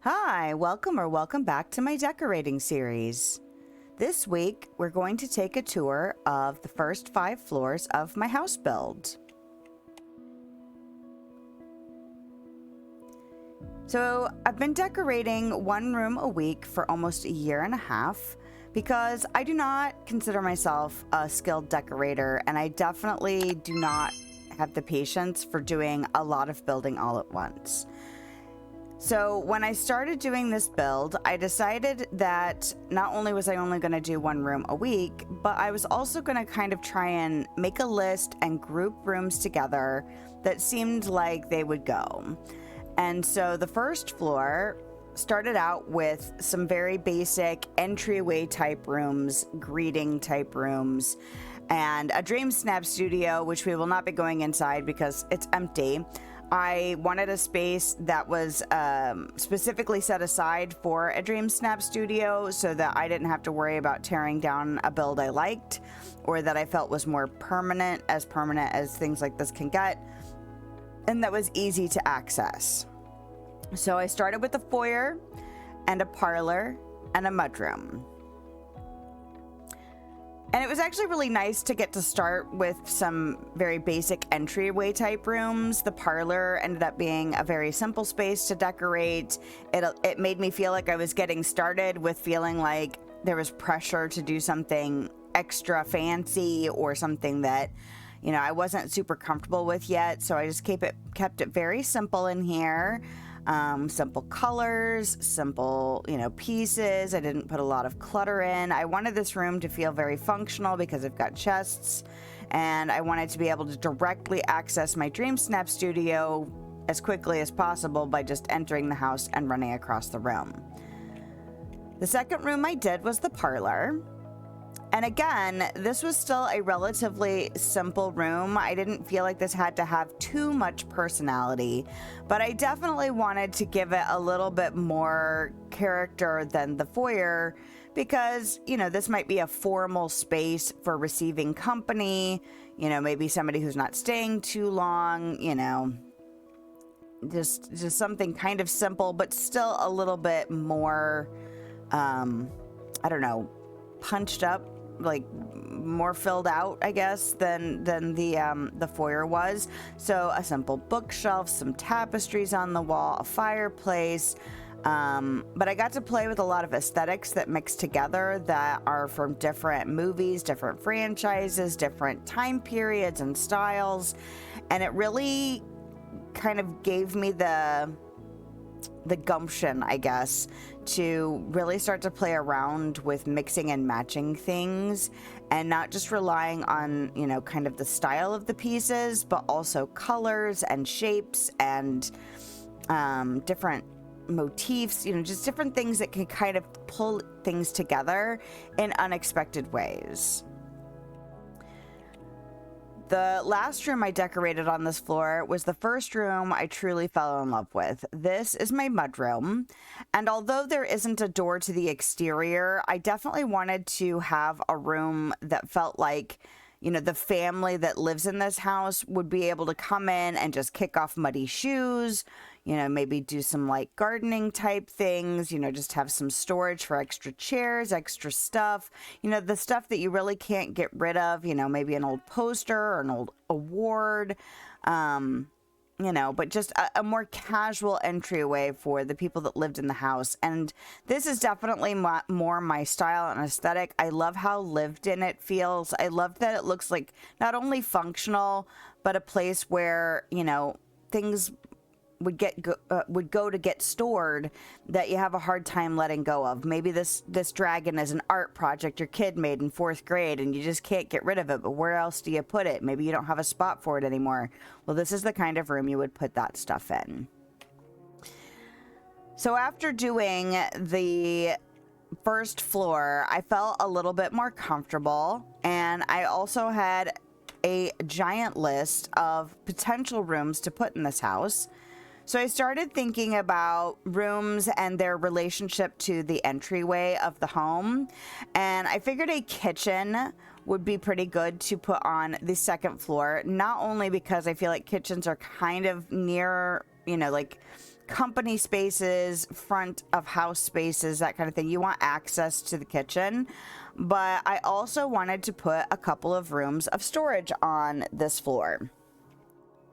Hi, welcome back to my decorating series. This week, we're going to take a tour of the first 5 floors of my house build. So, I've been decorating one room a week for almost a year and a half because I do not consider myself a skilled decorator, and I definitely do not have the patience for doing a lot of building all at once. So when I started doing this build, I decided that not only was I only going to do one room a week, but I was also going to kind of try and make a list and group rooms together that seemed like they would go. And so the first floor started out with some very basic entryway type rooms, greeting type rooms, and a dream snap studio, which we will not be going inside because it's empty. I wanted a space that was specifically set aside for a Dream Snap studio so that I didn't have to worry about tearing down a build I liked or that I felt was more permanent as things like this can get, and that was easy to access. So I started with a foyer and a parlor and a mudroom. And it was actually really nice to get to start with some very basic entryway type rooms. The parlor ended up being a very simple space to decorate. It made me feel like I was getting started with feeling like there was pressure to do something extra fancy or something that, I wasn't super comfortable with yet. So I just kept it very simple in here. Simple colors, simple, pieces. I didn't put a lot of clutter in. I wanted this room to feel very functional because I've got chests, and I wanted to be able to directly access my Dream Snap studio as quickly as possible by just entering the house and running across the room. The second room I did was the parlor. And again, this was still a relatively simple room. I didn't feel like this had to have too much personality, but I definitely wanted to give it a little bit more character than the foyer because, this might be a formal space for receiving company, maybe somebody who's not staying too long, just something kind of simple, but still a little bit more, punched up, like more filled out, I guess, than the foyer was. So a simple bookshelf, some tapestries on the wall, a fireplace. But I got to play with a lot of aesthetics that mix together that are from different movies, different franchises, different time periods and styles. And it really kind of gave me the gumption, I guess, to really start to play around with mixing and matching things and not just relying on, kind of the style of the pieces, but also colors and shapes and different motifs, just different things that can kind of pull things together in unexpected ways. The last room I decorated on this floor was the first room I truly fell in love with. This is my mudroom, and although there isn't a door to the exterior, I definitely wanted to have a room that felt like, the family that lives in this house would be able to come in and just kick off muddy shoes, maybe do some light gardening type things, just have some storage for extra chairs, extra stuff, the stuff that you really can't get rid of, maybe an old poster or an old award, but just a more casual entryway for the people that lived in the house. And this is definitely more my style and aesthetic. I love how lived in it feels. I love that it looks like not only functional, but a place where, things would go to get stored that you have a hard time letting go of. Maybe this dragon is an art project your kid made in 4th grade and you just can't get rid of it, but where else do you put it? Maybe you don't have a spot for it anymore. Well, this is the kind of room you would put that stuff in. So after doing the first floor, I felt a little bit more comfortable, and I also had a giant list of potential rooms to put in this house. So I started thinking about rooms and their relationship to the entryway of the home. And I figured a kitchen would be pretty good to put on the second floor, not only because I feel like kitchens are kind of near, like company spaces, front of house spaces, that kind of thing. You want access to the kitchen. But I also wanted to put a couple of rooms of storage on this floor.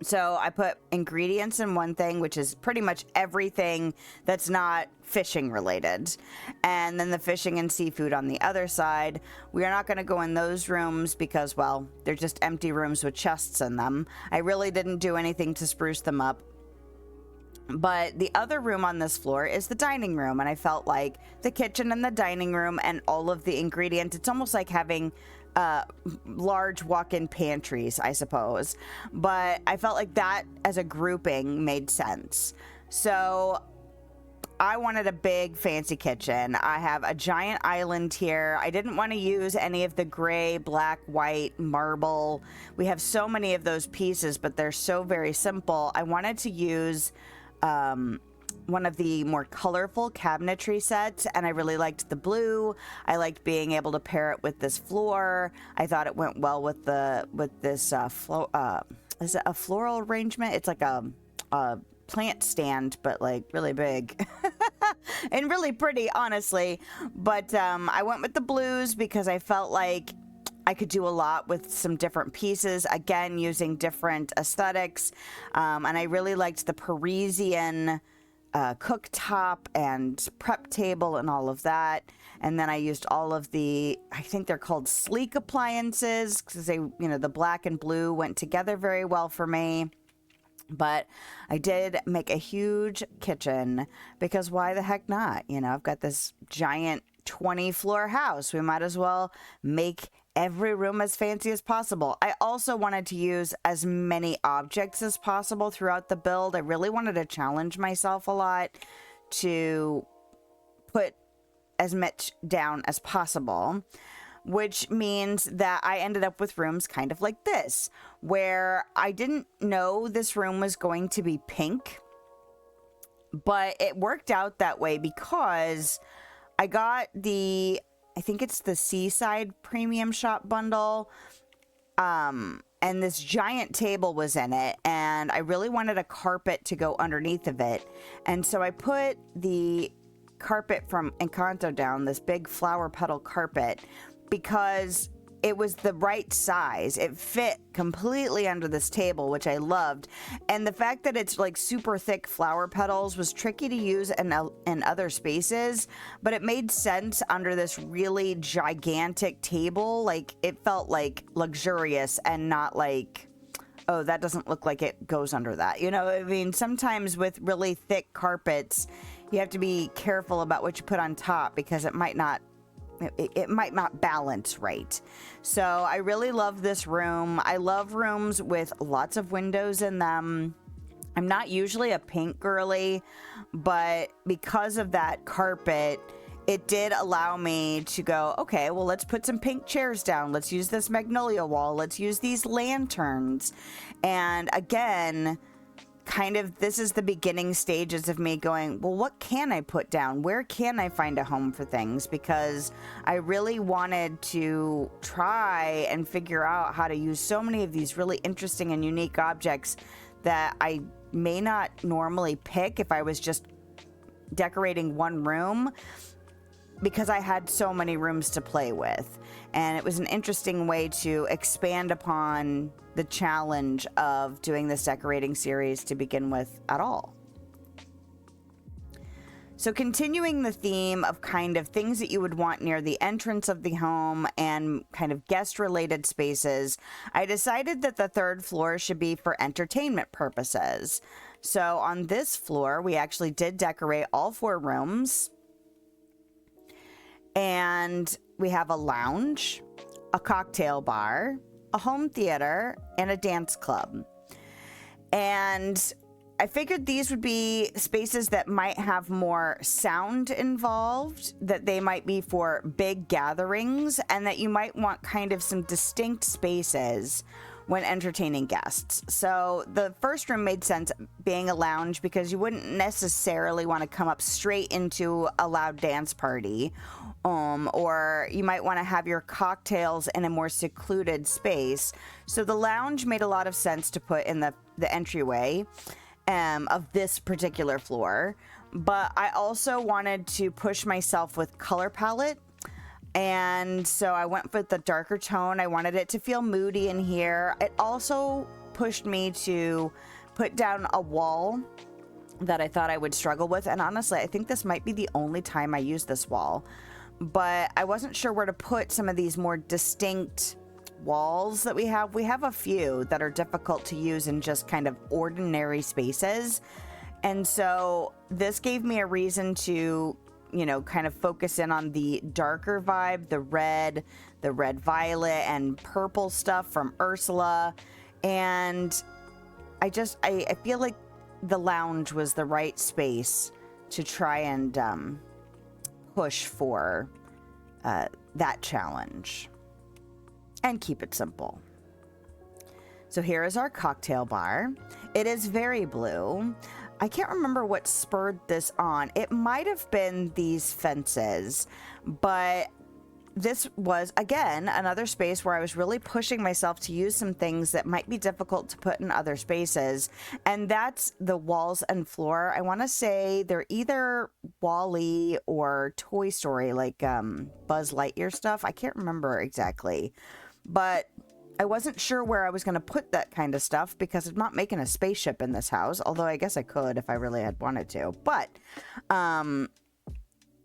So I put ingredients in one thing, which is pretty much everything that's not fishing related. And then the fishing and seafood on the other side. We are not going to go in those rooms because, well, they're just empty rooms with chests in them. I really didn't do anything to spruce them up. But the other room on this floor is the dining room. And I felt like the kitchen and the dining room and all of the ingredients, it's almost like having large walk-in pantries, I suppose. But I felt like that as a grouping made sense. So I wanted a big fancy kitchen. I have a giant island here. I didn't want to use any of the gray, black, white, marble. We have so many of those pieces, but they're so very simple. I wanted to use one of the more colorful cabinetry sets, and I really liked the blue. I liked being able to pair it with this floor. I thought it went well with this is it a floral arrangement? It's like a plant stand, but like really big and really pretty, honestly. But I went with the blues because I felt like I could do a lot with some different pieces, again, using different aesthetics. And I really liked the Parisian cooktop and prep table and all of that. And then I used all of the, I think they're called sleek appliances, because they, the black and blue went together very well for me. But I did make a huge kitchen because why the heck not? I've got this giant 20-floor house. We might as well make every room as fancy as possible. I also wanted to use as many objects as possible throughout the build. I really wanted to challenge myself a lot to put as much down as possible, which means that I ended up with rooms kind of like this, where I didn't know this room was going to be pink, but it worked out that way because I got I think it's the Seaside Premium Shop bundle, and this giant table was in it, and I really wanted a carpet to go underneath of it, and so I put the carpet from Encanto down, this big flower petal carpet, because it was the right size. It fit completely under this table, which I loved. And the fact that it's like super thick flower petals was tricky to use in other spaces, but it made sense under this really gigantic table. Like, it felt like luxurious and not like, oh, that doesn't look like it goes under that. I mean, sometimes with really thick carpets, you have to be careful about what you put on top because it might not balance right. So I really love this room. I love rooms with lots of windows in them. I'm not usually a pink girly, but because of that carpet, it did allow me to go, okay, well, let's put some pink chairs down. Let's use this magnolia wall. Let's use these lanterns. And again, kind of this is the beginning stages of me going, well, what can I put down? Where can I find a home for things? Because I really wanted to try and figure out how to use so many of these really interesting and unique objects that I may not normally pick if I was just decorating one room, because I had so many rooms to play with. And it was an interesting way to expand upon the challenge of doing this decorating series to begin with at all. So continuing the theme of kind of things that you would want near the entrance of the home and kind of guest-related spaces, I decided that the third floor should be for entertainment purposes. So on this floor, we actually did decorate all 4 rooms. And we have a lounge, a cocktail bar, a home theater, and a dance club. And I figured these would be spaces that might have more sound involved, that they might be for big gatherings, and that you might want kind of some distinct spaces when entertaining guests. So the first room made sense being a lounge because you wouldn't necessarily want to come up straight into a loud dance party, or you might want to have your cocktails in a more secluded space. So the lounge made a lot of sense to put in the entryway. of this particular floor. But I also wanted to push myself with color palette. And so I went with the darker tone. I wanted it to feel moody in here. It also pushed me to put down a wall that I thought I would struggle with. And honestly, I think this might be the only time I use this wall. But I wasn't sure where to put some of these more distinct walls that we have. We have a few that are difficult to use in just kind of ordinary spaces. And so this gave me a reason to, you know, kind of focus in on the darker vibe, the red violet and purple stuff from Ursula. And I feel like the lounge was the right space to try and push for that challenge and keep it simple. So here is our cocktail bar. It is very blue. I can't remember what spurred this on. It might have been these fences, but this was, again, another space where I was really pushing myself to use some things that might be difficult to put in other spaces. And that's the walls and floor. I want to say they're either Wall-E or Toy Story, like Buzz Lightyear stuff. I can't remember exactly, but I wasn't sure where I was going to put that kind of stuff because I'm not making a spaceship in this house, although I guess I could if I really had wanted to. But when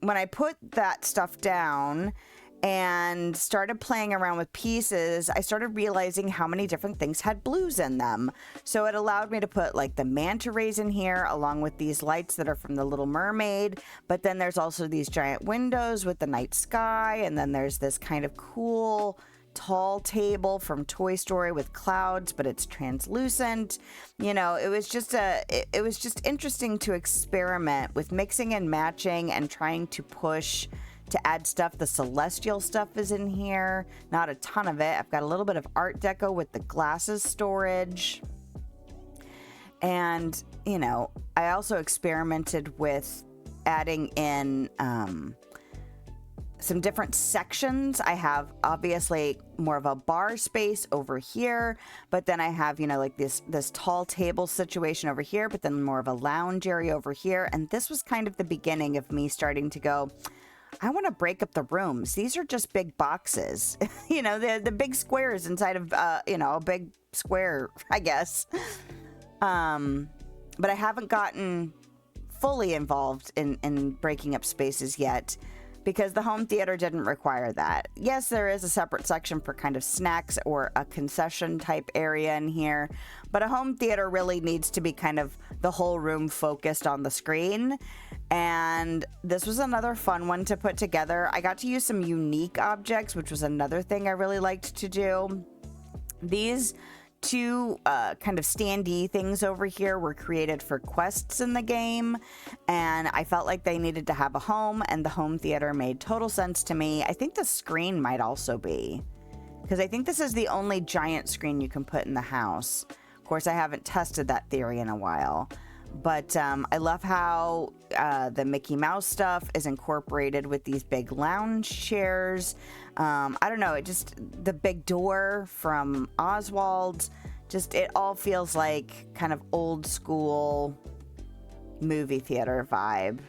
I put that stuff down and started playing around with pieces, I started realizing how many different things had blues in them. So it allowed me to put like the manta rays in here along with these lights that are from the Little Mermaid. But then there's also these giant windows with the night sky. And then there's this kind of cool tall table from Toy Story with clouds, but it's translucent. You know, it was just interesting to experiment with mixing and matching and trying to push to add stuff. The celestial stuff is in here, not a ton of it. I've got a little bit of Art Deco with the glasses storage. And, you know, I also experimented with adding in some different sections. I have obviously more of a bar space over here, but then I have, you know, like this tall table situation over here, but then more of a lounge area over here. And this was kind of the beginning of me starting to go, I want to break up the rooms. These are just big boxes, you know, the big squares inside of, you know, a big square, I guess. But I haven't gotten fully involved in breaking up spaces yet because the home theater didn't require that. Yes, there is a separate section for kind of snacks or a concession type area in here, but a home theater really needs to be kind of the whole room focused on the screen. And this was another fun one to put together. I got to use some unique objects, which was another thing I really liked to do. These two kind of standee things over here were created for quests in the game, and I felt like they needed to have a home, and the home theater made total sense to me. I think the screen might also be, because I think this is the only giant screen you can put in the house. Of course, I haven't tested that theory in a while. But I love how the Mickey Mouse stuff is incorporated with these big lounge chairs. I don't know, the big door from Oswald, it all feels like kind of old school movie theater vibe.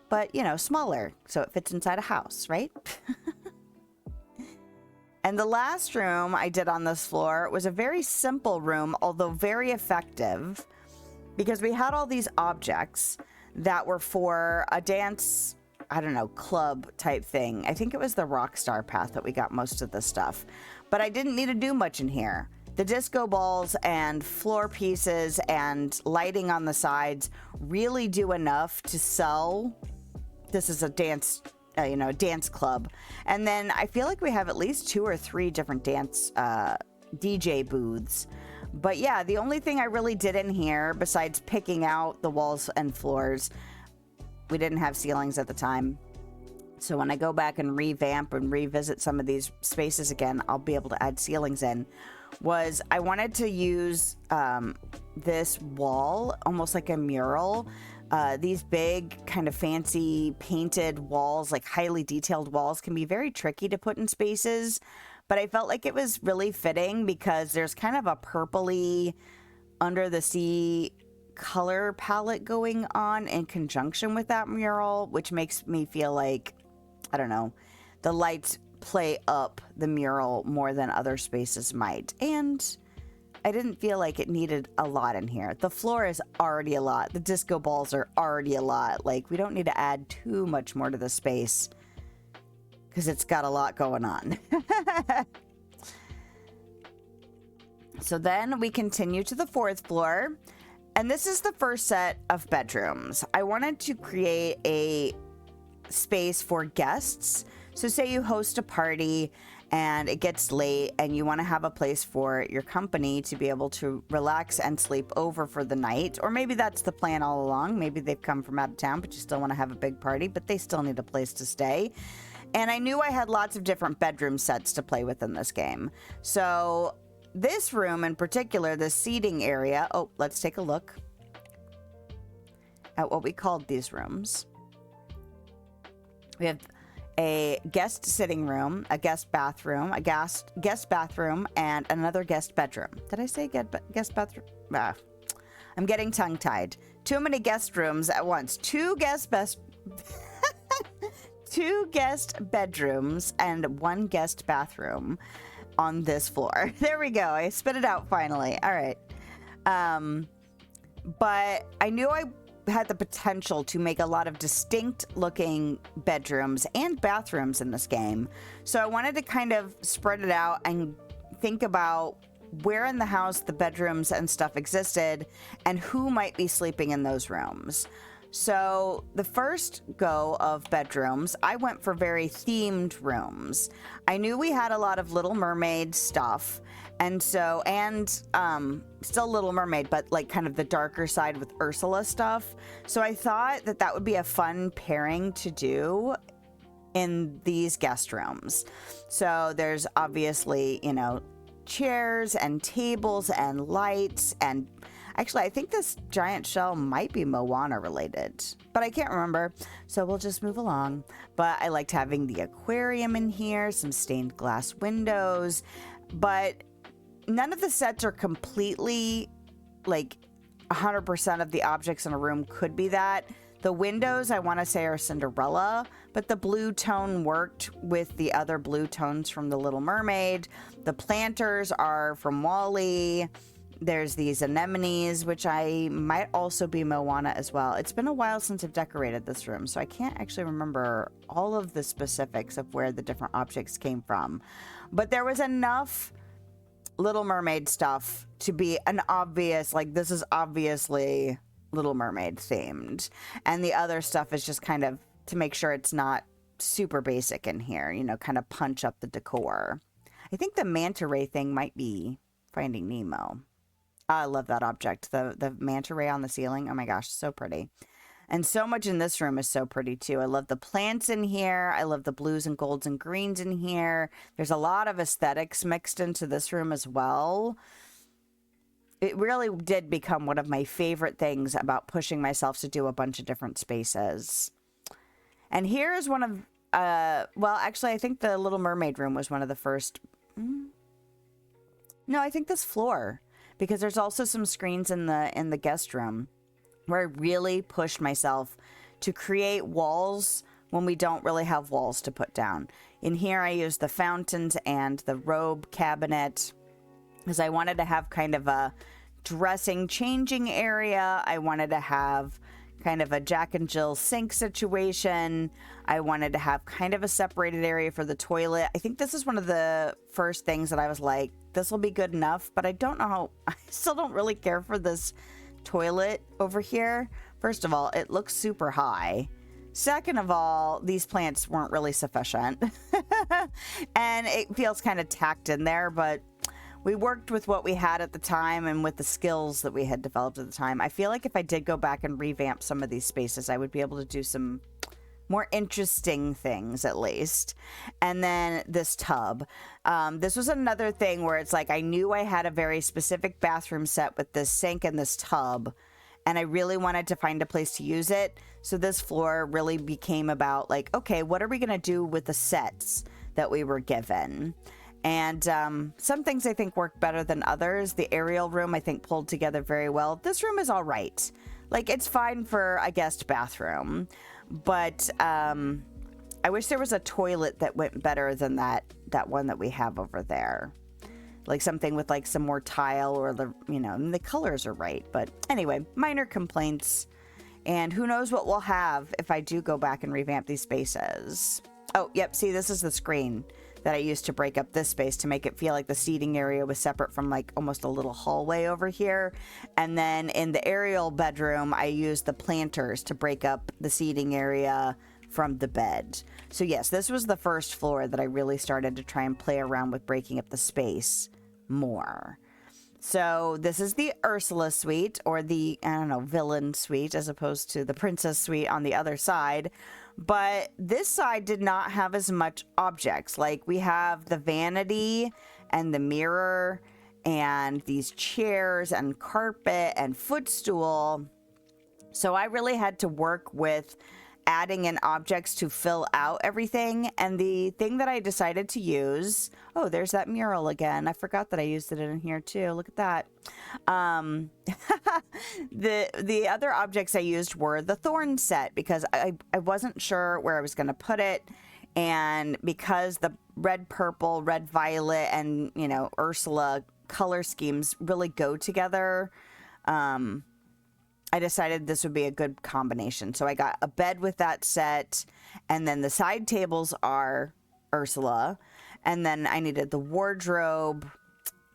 But, you know, smaller, so it fits inside a house, right? And the last room I did on this floor was a very simple room, although very effective, because we had all these objects that were for a dance, I don't know, club type thing. I think it was the Rockstar Path that we got most of the stuff. But I didn't need to do much in here. The disco balls and floor pieces and lighting on the sides really do enough to sell. This is a dance, dance club. And then I feel like we have at least 2 or 3 different dance DJ booths. But yeah, the only thing I really did in here, besides picking out the walls and floors, we didn't have ceilings at the time. So when I go back and revamp and revisit some of these spaces again, I'll be able to add ceilings in. Was I wanted to use this wall, almost like a mural. These big kind of fancy painted walls, like highly detailed walls, can be very tricky to put in spaces. But I felt like it was really fitting because there's kind of a purpley under the sea color palette going on in conjunction with that mural, which makes me feel like, I don't know, the lights play up the mural more than other spaces might. And I didn't feel like it needed a lot in here. The floor is already a lot. The disco balls are already a lot. Like, we don't need to add too much more to the space because it's got a lot going on. So then we continue to the 4th floor, and this is the first set of bedrooms. I wanted to create a space for guests. So say you host a party and it gets late and you want to have a place for your company to be able to relax and sleep over for the night. Or maybe that's the plan all along. Maybe they've come from out of town, but you still want to have a big party, but they still need a place to stay. And I knew I had lots of different bedroom sets to play with in this game. So this room in particular, the seating area. Oh, let's take a look at what we called these rooms. We have a guest sitting room, a guest bathroom, a guest bathroom, and another guest bedroom. Did I say guest bathroom? I'm getting tongue-tied. Too many guest rooms at once. Two guest bedrooms and one guest bathroom on this floor. There we go. I spit it out finally. All right. But I knew I had the potential to make a lot of distinct looking bedrooms and bathrooms in this game. So I wanted to kind of spread it out and think about where in the house the bedrooms and stuff existed and who might be sleeping in those rooms. So the first go of bedrooms, I went for very themed rooms. I knew we had a lot of Little Mermaid stuff. And so, still Little Mermaid, but like kind of the darker side with Ursula stuff. So I thought that that would be a fun pairing to do in these guest rooms. So there's obviously, you know, chairs and tables and lights. And actually, I think this giant shell might be Moana related, but I can't remember. So we'll just move along. But I liked having the aquarium in here, some stained glass windows, but none of the sets are completely, like, 100% of the objects in a room could be that. The windows, I want to say, are Cinderella, but the blue tone worked with the other blue tones from The Little Mermaid. The planters are from WALL-E. There's these anemones, which I might also be Moana as well. It's been a while since I've decorated this room, so I can't actually remember all of the specifics of where the different objects came from. But there was enough Little Mermaid stuff to be an obvious, like, this is obviously Little Mermaid themed. And the other stuff is just kind of to make sure it's not super basic in here, you know, kind of punch up the decor. I think the manta ray thing might be Finding Nemo. I love that object. The manta ray on the ceiling. Oh my gosh, so pretty. And so much in this room is so pretty too. I love the plants in here. I love the blues and golds and greens in here. There's a lot of aesthetics mixed into this room as well. It really did become one of my favorite things about pushing myself to do a bunch of different spaces. And here is one of, well, actually, I think the Little Mermaid room was one of the first. No, I think this floor, because there's also some screens in the guest room, where I really pushed myself to create walls when we don't really have walls to put down. In here, I used the fountains and the robe cabinet because I wanted to have kind of a dressing, changing area. I wanted to have kind of a Jack and Jill sink situation. I wanted to have kind of a separated area for the toilet. I think this is one of the first things that I was like, this will be good enough, but I don't know how, I still don't really care for this toilet over here. First of all, it looks super high. Second of all, these plants weren't really sufficient. And it feels kind of tacked in there, but we worked with what we had at the time and with the skills that we had developed at the time. I feel like if I did go back and revamp some of these spaces, I would be able to do some more interesting things at least. And then this tub. This was another thing where it's like I knew I had a very specific bathroom set with this sink and this tub, and I really wanted to find a place to use it. So this floor really became about like, okay, what are we going to do with the sets that we were given? And some things I think work better than others. The aerial room I think pulled together very well. This room is all right. Like, it's fine for a guest bathroom, but I wish there was a toilet that went better than that one that we have over there. Like something with like some more tile, or the colors are right. But anyway, minor complaints. And who knows what we'll have if I do go back and revamp these spaces. Oh, yep. See, this is the screen that I used to break up this space to make it feel like the seating area was separate from like almost a little hallway over here. And then in the aerial bedroom, I used the planters to break up the seating area from the bed. So yes, this was the first floor that I really started to try and play around with breaking up the space more. So this is the Ursula suite, or the, I don't know, villain suite, as opposed to the princess suite on the other side. But this side did not have as much objects. Like, we have the vanity and the mirror and these chairs and carpet and footstool. So I really had to work with adding in objects to fill out everything. And the thing that I decided to use, oh, there's that mural again. I forgot that I used it in here too. Look at that. The other objects I used were the thorn set, because I wasn't sure where I was going to put it. And because the red, purple, red, violet, and, Ursula color schemes really go together, I decided this would be a good combination. So I got a bed with that set, and then the side tables are Ursula, and then I needed the wardrobe.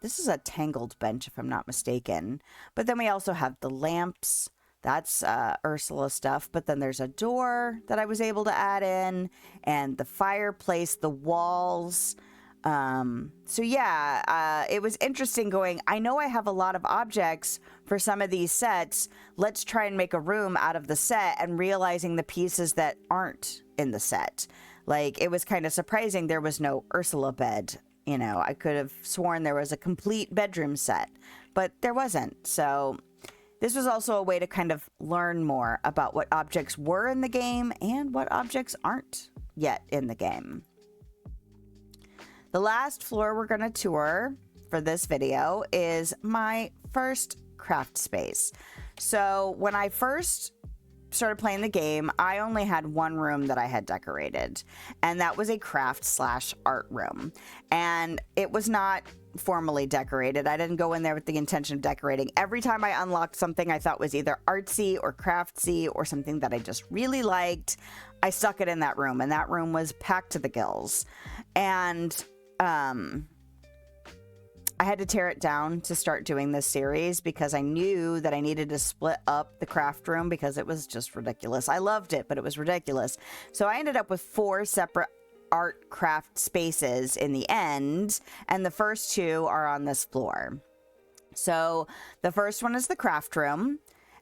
This is a tangled bench, if I'm not mistaken. But then we also have the lamps. That's Ursula stuff. But then there's a door that I was able to add in, and the fireplace, the walls. So yeah, it was interesting going, I know I have a lot of objects for some of these sets. Let's try and make a room out of the set, and realizing the pieces that aren't in the set. Like, it was kind of surprising there was no Ursula bed. I could have sworn there was a complete bedroom set, but there wasn't. So this was also a way to kind of learn more about what objects were in the game and what objects aren't yet in the game. The last floor we're going to tour for this video is my first craft space. So when I first started playing the game, I only had one room that I had decorated, and that was a craft/art room. And it was not formally decorated. I didn't go in there with the intention of decorating. Every time I unlocked something I thought was either artsy or craftsy or something that I just really liked, I stuck it in that room, and that room was packed to the gills. And I had to tear it down to start doing this series, because I knew that I needed to split up the craft room because it was just ridiculous. I loved it, but it was ridiculous. So I ended up with 4 separate art craft spaces in the end, and the first 2 are on this floor. So the first one is the craft room,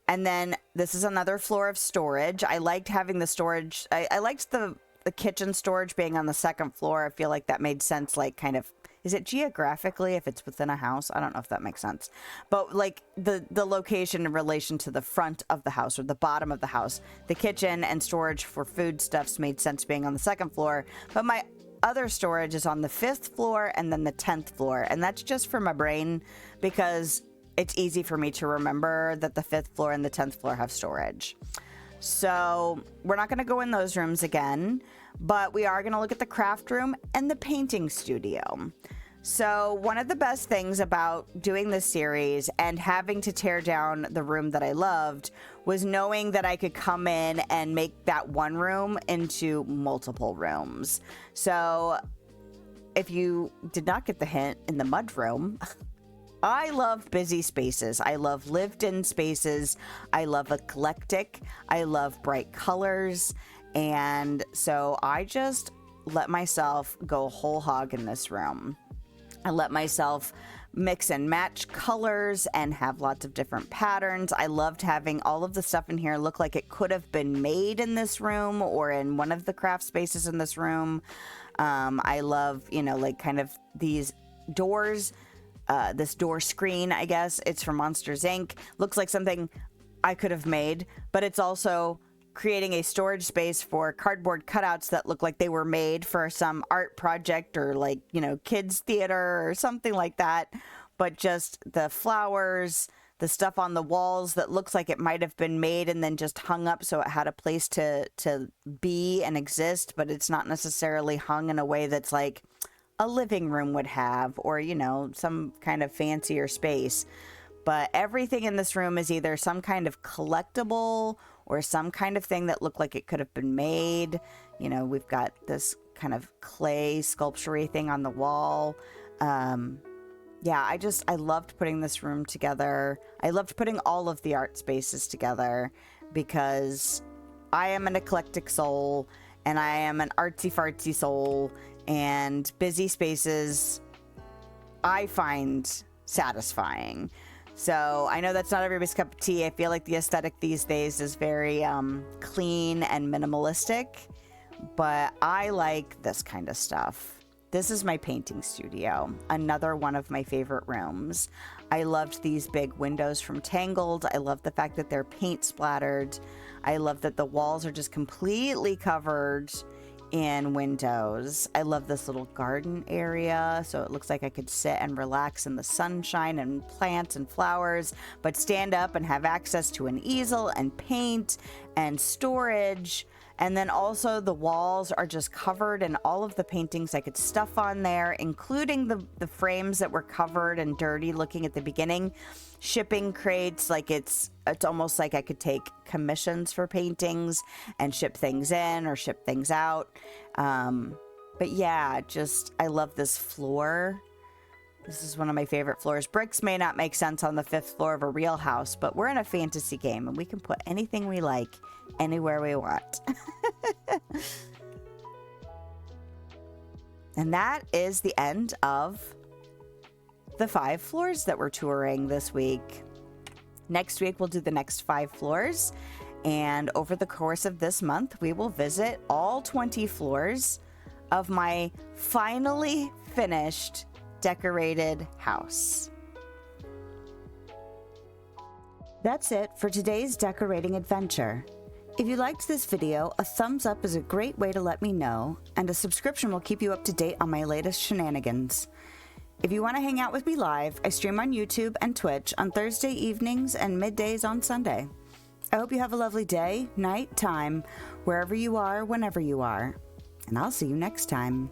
and then this is another floor of storage. I liked having the storage. I liked the kitchen storage being on the second floor. I feel like that made sense, like, kind of, is it geographically if it's within a house? I don't know if that makes sense. But like the location in relation to the front of the house or the bottom of the house, the kitchen and storage for foodstuffs made sense being on the second floor. But my other storage is on the 5th floor and then the 10th floor. And that's just for my brain, because it's easy for me to remember that the 5th floor and the 10th floor have storage. So we're not going to go in those rooms again, but we are going to look at the craft room and the painting studio. So one of the best things about doing this series and having to tear down the room that I loved was knowing that I could come in and make that one room into multiple rooms. So if you did not get the hint in the mud room, I love busy spaces. I love lived-in spaces. I love eclectic. I love bright colors. And so I just let myself go whole hog in this room. I let myself mix and match colors and have lots of different patterns. I loved having all of the stuff in here look like it could have been made in this room or in one of the craft spaces in this room. I love, like kind of these doors. This door screen, I guess, it's from Monsters Inc. Looks like something I could have made, but it's also creating a storage space for cardboard cutouts that look like they were made for some art project or like, you know, kids theater or something like that. But just the flowers, the stuff on the walls that looks like it might have been made and then just hung up so it had a place to be and exist, but it's not necessarily hung in a way that's like a living room would have, or, you know, some kind of fancier space. But everything in this room is either some kind of collectible or some kind of thing that looked like it could have been made. You know, we've got this kind of clay sculpture-y thing on the wall. Yeah, I loved putting this room together. I loved putting all of the art spaces together because I am an eclectic soul and I am an artsy-fartsy soul, and busy spaces I find satisfying. So I know that's not everybody's cup of tea. I feel like the aesthetic these days is very clean and minimalistic, but I like this kind of stuff. This is my painting studio, another one of my favorite rooms. I loved these big windows from Tangled. I love the fact that they're paint splattered. I love that the walls are just completely covered in windows. I love this little garden area, so it looks like I could sit and relax in the sunshine and plants and flowers, but stand up and have access to an easel and paint and storage. And then also the walls are just covered in all of the paintings I could stuff on there, including the frames that were covered and dirty looking at the beginning. Shipping crates, like it's almost like I could take commissions for paintings and ship things in or ship things out. But yeah, just I love this floor. This is one of my favorite floors. Bricks may not make sense on the 5th floor of a real house, but we're in a fantasy game and we can put anything we like anywhere we want. And that is the end of the 5 floors that we're touring this week. Next week, we'll do the next 5 floors. And over the course of this month, we will visit all 20 floors of my finally finished decorated house. That's it for today's decorating adventure. If you liked this video, a thumbs up is a great way to let me know, and a subscription will keep you up to date on my latest shenanigans. If you want to hang out with me live, I stream on YouTube and Twitch on Thursday evenings and middays on Sunday. I hope you have a lovely day, night, time, wherever you are, whenever you are, and I'll see you next time.